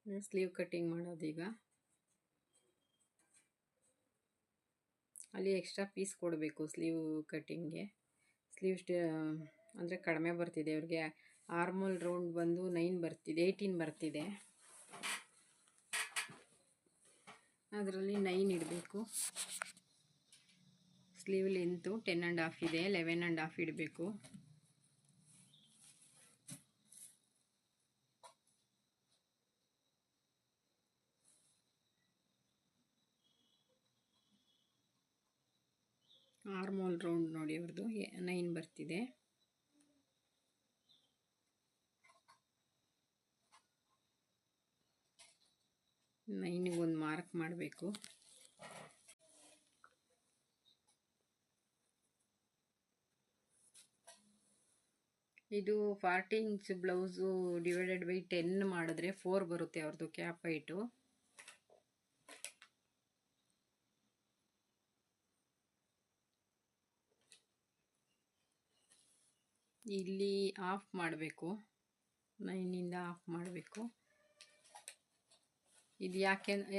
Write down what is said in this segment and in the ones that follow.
Sleeve cutting ಮಾಡೋದೀಗ. ಅಲ್ಲಿ extra piece ಕೊಡಬೇಕು ಸ್ಲೀವ್ ಕಟ್ಟಿಂಗ್ಗೆ. ಸ್ಲೀವ್ ಅಂದರೆ ಕಡಿಮೆ ಬರ್ತಿದೆ ಅವ್ರಿಗೆ. ಆರ್ಮೋಲ್ ರೌಂಡ್ ಬಂದು 9 ಬರ್ತಿದೆ, 18 ಬರ್ತಿದೆ. ಅದರಲ್ಲಿ 9 ಇಡಬೇಕು. ಸ್ಲೀವ್ ಲೆಂತು 10.5 ಇದೆ, 11.5 ಇಡಬೇಕು. ಆರ್ಮೋಲ್ ರೌಂಡ್ ನೋಡಿ ಅವ್ರದ್ದು 9 ಬರ್ತಿದೆ. ನೈನಿಗೆ ಒಂದು ಮಾರ್ಕ್ ಮಾಡಬೇಕು. ಇದು 40 ಇಂಚ್ ಬ್ಲೌಸು ಡಿವೈಡೆಡ್ ಬೈ 10 ಮಾಡಿದ್ರೆ 4 ಬರುತ್ತೆ ಅವ್ರದ್ದು ಕ್ಯಾಪ್ ಹೈಟು. ಇಲ್ಲಿ ಆಫ್ ಮಾಡಬೇಕು, 9ಇಂದ ಆಫ್ ಮಾಡಬೇಕು. ಇದು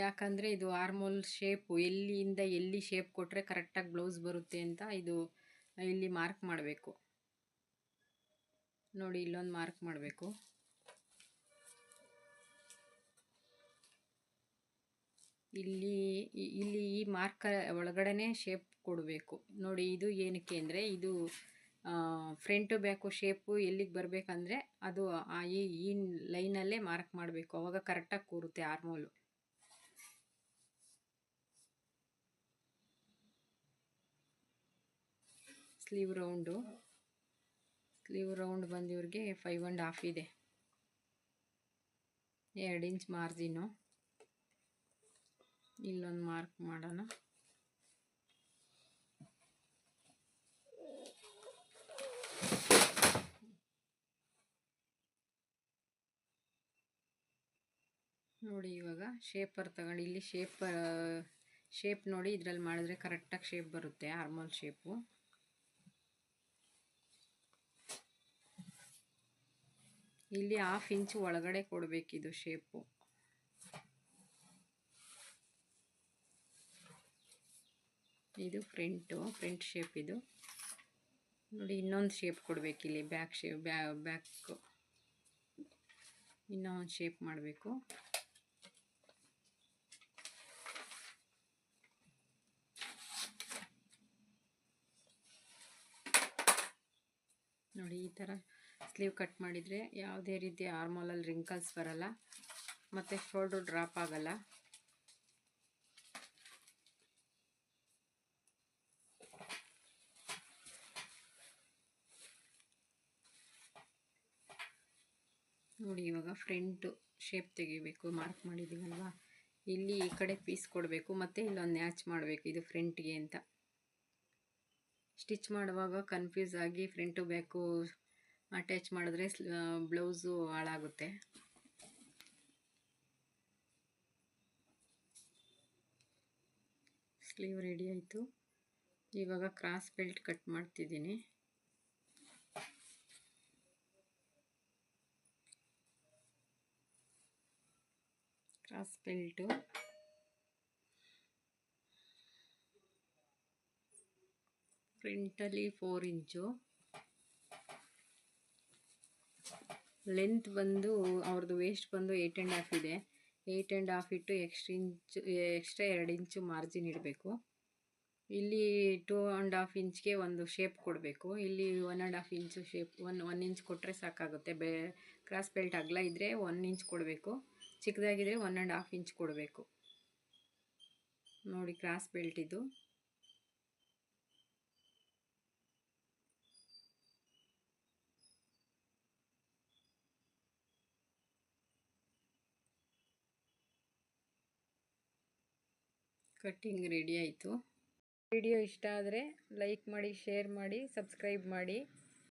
ಯಾಕಂದರೆ ಇದು ಆರ್ಮೋಲ್ ಶೇಪು ಎಲ್ಲಿಂದ ಎಲ್ಲಿ ಶೇಪ್ ಕೊಟ್ಟರೆ ಕರೆಕ್ಟಾಗಿ ಬ್ಲೌಸ್ ಬರುತ್ತೆ ಅಂತ ಇದು ಇಲ್ಲಿ ಮಾರ್ಕ್ ಮಾಡಬೇಕು. ನೋಡಿ ಇಲ್ಲೊಂದು ಮಾರ್ಕ್ ಮಾಡಬೇಕು. ಇಲ್ಲಿ ಈ ಮಾರ್ಕ್ ಒಳಗಡೆ ಶೇಪ್ ಕೊಡಬೇಕು. ನೋಡಿ ಇದು ಏನಕ್ಕೆ ಅಂದರೆ ಇದು ಫ್ರಂಟು ಬ್ಯಾಕು ಶೇಪು ಎಲ್ಲಿಗೆ ಬರಬೇಕಂದ್ರೆ ಅದು ಈ ಲೈನಲ್ಲೇ ಮಾರ್ಕ್ ಮಾಡಬೇಕು, ಅವಾಗ ಕರೆಕ್ಟಾಗಿ ಕೂರುತ್ತೆ ಆರ್ಮೋಲು. ಸ್ಲೀವ್ ರೌಂಡ್ ಬಂದು ಇವ್ರಿಗೆ 5.5 ಇದೆ, 2 ಇಂಚ್ ಮಾರ್ಜಿನು. ಇಲ್ಲೊಂದು ಮಾರ್ಕ್ ಮಾಡೋಣ. ನೋಡಿ ಇವಾಗ ಶೇಪರ್ ತಗೊಂಡು ಇಲ್ಲಿ ಶೇಪ್ ನೋಡಿ ಇದರಲ್ಲಿ ಮಾಡಿದ್ರೆ ಕರೆಕ್ಟಾಗಿ ಶೇಪ್ ಬರುತ್ತೆ ಆರ್ಮೋಲ್ ಶೇಪು. ಇಲ್ಲಿ 1/2 ಇಂಚು ಒಳಗಡೆ ಕೊಡಬೇಕಿದು ಶೇಪು. ಇದು ಫ್ರಂಟ್ ಶೇಪ್. ಇದು ನೋಡಿ ಇನ್ನೊಂದು ಶೇಪ್ ಕೊಡಬೇಕಿಲ್ಲಿ, ಬ್ಯಾಕ್ ಇನ್ನೊಂದು ಶೇಪ್ ಮಾಡಬೇಕು. ನೋಡಿ ಈ ಥರ ಸ್ಲೀವ್ ಕಟ್ ಮಾಡಿದರೆ ಯಾವುದೇ ರೀತಿ ಆರ್ಮೋಲಲ್ಲಿ ರಿಂಕಲ್ಸ್ ಬರಲ್ಲ ಮತ್ತು ಶೋಲ್ಡ್ರು ಡ್ರಾಪ್ ಆಗಲ್ಲ. ನೋಡಿ ಇವಾಗ ಫ್ರಂಟು ಶೇಪ್ ತೆಗಿಬೇಕು, ಮಾರ್ಕ್ ಮಾಡಿದ್ದೀವಲ್ವ, ಇಲ್ಲಿ ಈ ಕಡೆ ಪೀಸ್ ಕೊಡಬೇಕು ಮತ್ತು ಇಲ್ಲೊಂದು ನ್ಯಾಚ್ ಮಾಡಬೇಕು ಇದು ಫ್ರಂಟ್ಗೆ ಅಂತ. ಸ್ಟಿಚ್ ಮಾಡುವಾಗ ಕನ್ಫ್ಯೂಸ್ ಆಗಿ ಫ್ರಂಟು ಬ್ಯಾಕು ಅಟ್ಯಾಚ್ ಮಾಡಿದ್ರೆ ಬ್ಲೌಸು ಹಾಳಾಗುತ್ತೆ. ಸ್ಲೀವ್ ರೆಡಿ ಆಯಿತು. ಇವಾಗ ಕ್ರಾಸ್ ಬೆಲ್ಟ್ ಕಟ್ ಮಾಡ್ತಿದ್ದೀನಿ. ಕ್ರಾಸ್ ಬೆಲ್ಟು ಫ್ರಂಟಲ್ಲಿ 4 ಇಂಚು, ಲೆಂತ್ ಬಂದು ಅವ್ರದ್ದು ವೇಸ್ಟ್ ಬಂದು 8.5 ಇದೆ. 8.5 ಇಟ್ಟು ಎಕ್ಸ್ಟ್ರಾ 2 ಇಂಚು ಮಾರ್ಜಿನ್ ಇಡಬೇಕು. ಇಲ್ಲಿ 2.5 ಇಂಚ್ಗೆ ಒಂದು ಶೇಪ್ ಕೊಡಬೇಕು. ಇಲ್ಲಿ 1.5 ಇಂಚು ಶೇಪ್ 1 ಇಂಚ್ ಕೊಟ್ಟರೆ ಸಾಕಾಗುತ್ತೆ. ಕ್ರಾಸ್ ಬೆಲ್ಟ್ ಅಗಲ ಇದ್ದರೆ 1 ಇಂಚ್ ಕೊಡಬೇಕು, ಚಿಕ್ಕದಾಗಿದ್ದರೆ 1.5 ಇಂಚ್ ಕೊಡಬೇಕು. ನೋಡಿ ಕ್ರಾಸ್ ಬೆಲ್ಟ್ ಇದು. ಕಟ್ಟಿಂಗ್ ರೆಡಿ ಆಯಿತು. ವಿಡಿಯೋ ಇಷ್ಟ ಆದರೆ ಲೈಕ್ ಮಾಡಿ, ಶೇರ್ ಮಾಡಿ, ಸಬ್ಸ್ಕ್ರೈಬ್ ಮಾಡಿ.